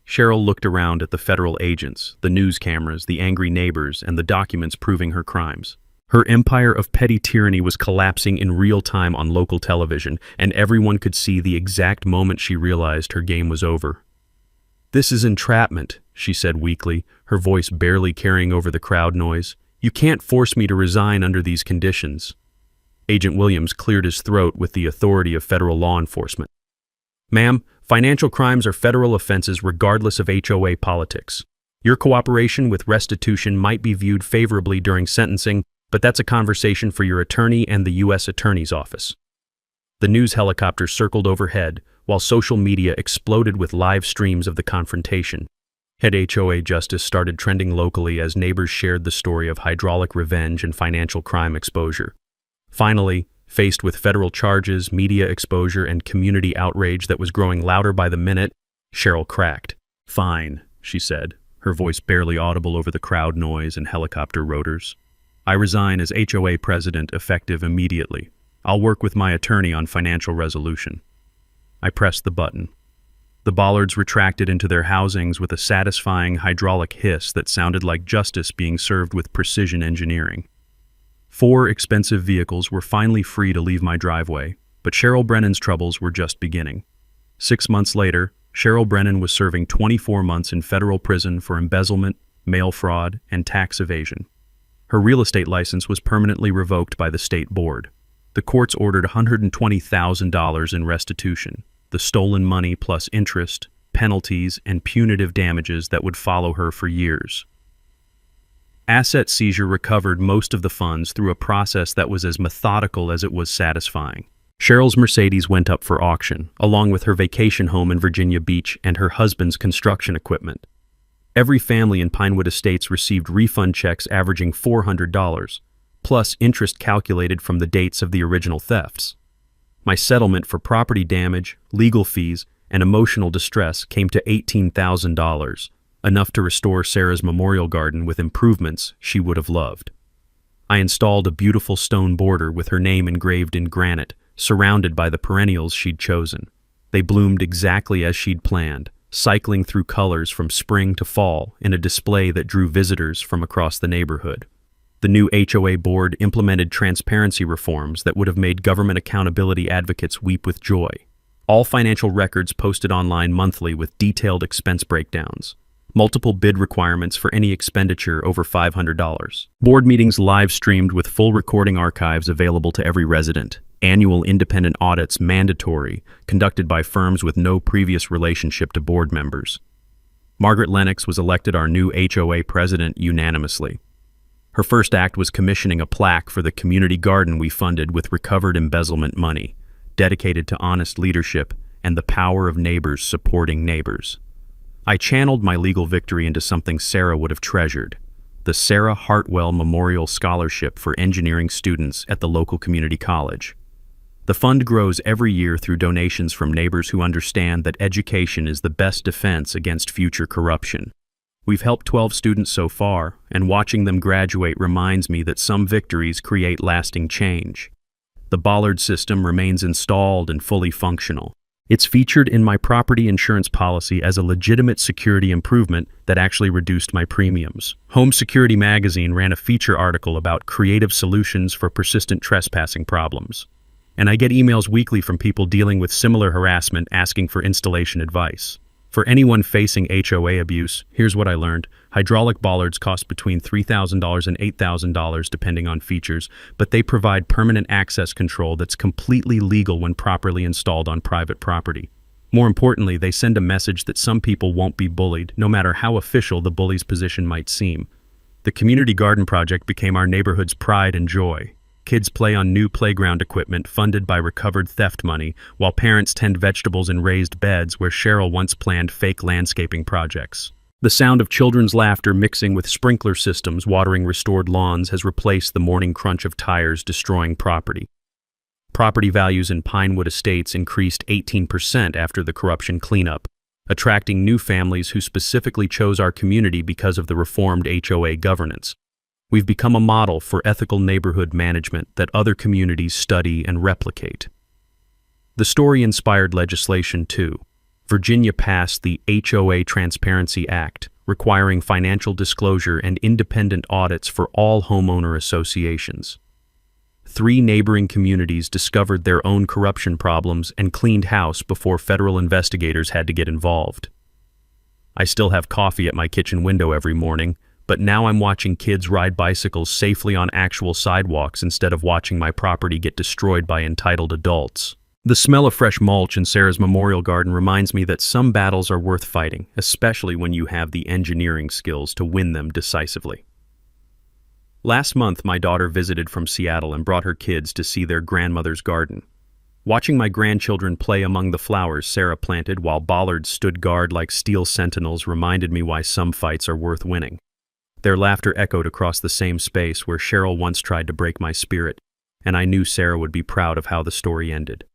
Cheryl looked around at the federal agents, the news cameras, the angry neighbors, and the documents proving her crimes. Her empire of petty tyranny was collapsing in real time on local television, and everyone could see the exact moment she realized her game was over. "This is entrapment," she said weakly, her voice barely carrying over the crowd noise. "You can't force me to resign under these conditions." Agent Williams cleared his throat with the authority of federal law enforcement. "Ma'am, financial crimes are federal offenses regardless of HOA politics. Your cooperation with restitution might be viewed favorably during sentencing, but that's a conversation for your attorney and the U.S. Attorney's Office." The news helicopter circled overhead, while social media exploded with live streams of the confrontation. Head HOA justice started trending locally as neighbors shared the story of hydraulic revenge and financial crime exposure. Finally, faced with federal charges, media exposure, and community outrage that was growing louder by the minute, Cheryl cracked. "Fine," she said, her voice barely audible over the crowd noise and helicopter rotors. "I resign as HOA president effective immediately. I'll work with my attorney on financial resolution." I pressed the button. The Bollards retracted into their housings with a satisfying hydraulic hiss that sounded like justice being served with precision engineering. 4 expensive vehicles were finally free to leave my driveway, but Cheryl Brennan's troubles were just beginning. 6 months later, Cheryl Brennan was serving 24 months in federal prison for embezzlement, mail fraud, and tax evasion. Her real estate license was permanently revoked by the state board. The courts ordered $120,000 in restitution, the stolen money plus interest, penalties, and punitive damages that would follow her for years. Asset seizure recovered most of the funds through a process that was as methodical as it was satisfying. Cheryl's Mercedes went up for auction, along with her vacation home in Virginia Beach and her husband's construction equipment. Every family in Pinewood Estates received refund checks averaging $400, plus interest calculated from the dates of the original thefts. My settlement for property damage, legal fees, and emotional distress came to $18,000, enough to restore Sarah's memorial garden with improvements she would have loved. I installed a beautiful stone border with her name engraved in granite, surrounded by the perennials she'd chosen. They bloomed exactly as she'd planned, cycling through colors from spring to fall in a display that drew visitors from across the neighborhood. The new HOA board implemented transparency reforms that would have made government accountability advocates weep with joy. All financial records posted online monthly with detailed expense breakdowns. Multiple bid requirements for any expenditure over $500. Board meetings live-streamed with full recording archives available to every resident. Annual independent audits mandatory, conducted by firms with no previous relationship to board members. Margaret Lennox was elected our new HOA president unanimously. Her first act was commissioning a plaque for the community garden we funded with recovered embezzlement money, dedicated to honest leadership and the power of neighbors supporting neighbors. I channeled my legal victory into something Sarah would have treasured, the Sarah Hartwell Memorial Scholarship for engineering students at the local community college. The fund grows every year through donations from neighbors who understand that education is the best defense against future corruption. We've helped 12 students so far, and watching them graduate reminds me that some victories create lasting change. The Bollards system remains installed and fully functional. It's featured in my property insurance policy as a legitimate security improvement that actually reduced my premiums. Home Security Magazine ran a feature article about creative solutions for persistent trespassing problems. And I get emails weekly from people dealing with similar harassment asking for installation advice. For anyone facing HOA abuse, here's what I learned. Hydraulic bollards cost between $3,000 and $8,000 depending on features, but they provide permanent access control that's completely legal when properly installed on private property. More importantly, they send a message that some people won't be bullied, no matter how official the bully's position might seem. The community garden project became our neighborhood's pride and joy. Kids play on new playground equipment funded by recovered theft money, while parents tend vegetables in raised beds where Cheryl once planned fake landscaping projects. The sound of children's laughter mixing with sprinkler systems watering restored lawns has replaced the morning crunch of tires destroying property. Property values in Pinewood Estates increased 18% after the corruption cleanup, attracting new families who specifically chose our community because of the reformed HOA governance. We've become a model for ethical neighborhood management that other communities study and replicate. The story inspired legislation too. Virginia passed the HOA Transparency Act, requiring financial disclosure and independent audits for all homeowner associations. 3 neighboring communities discovered their own corruption problems and cleaned house before federal investigators had to get involved. I still have coffee at my kitchen window every morning, but now I'm watching kids ride bicycles safely on actual sidewalks instead of watching my property get destroyed by entitled adults. The smell of fresh mulch in Sarah's memorial garden reminds me that some battles are worth fighting, especially when you have the engineering skills to win them decisively. Last month, my daughter visited from Seattle and brought her kids to see their grandmother's garden. Watching my grandchildren play among the flowers Sarah planted while bollards stood guard like steel sentinels reminded me why some fights are worth winning. Their laughter echoed across the same space where Cheryl once tried to break my spirit, and I knew Sarah would be proud of how the story ended.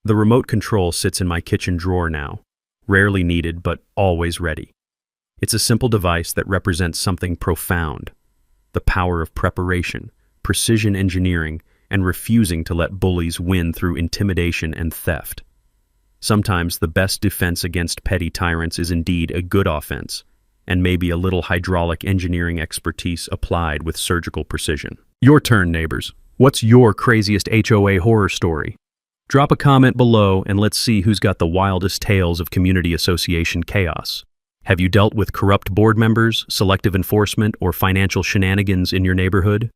The remote control sits in my kitchen drawer now, rarely needed but always ready. It's a simple device that represents something profound: the power of preparation, precision engineering, and refusing to let bullies win through intimidation and theft. Sometimes the best defense against petty tyrants is indeed a good offense, and maybe a little hydraulic engineering expertise applied with surgical precision. Your turn, neighbors. What's your craziest HOA horror story? Drop a comment below and let's see who's got the wildest tales of community association chaos. Have you dealt with corrupt board members, selective enforcement, or financial shenanigans in your neighborhood?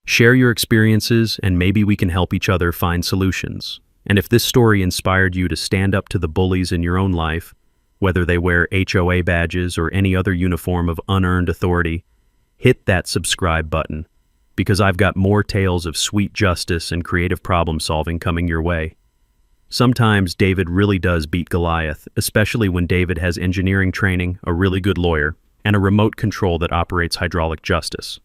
Share your experiences and maybe we can help each other find solutions. And if this story inspired you to stand up to the bullies in your own life, whether they wear HOA badges or any other uniform of unearned authority, hit that subscribe button, because I've got more tales of sweet justice and creative problem solving coming your way. Sometimes David really does beat Goliath, especially when David has engineering training, a really good lawyer, and a remote control that operates hydraulic justice.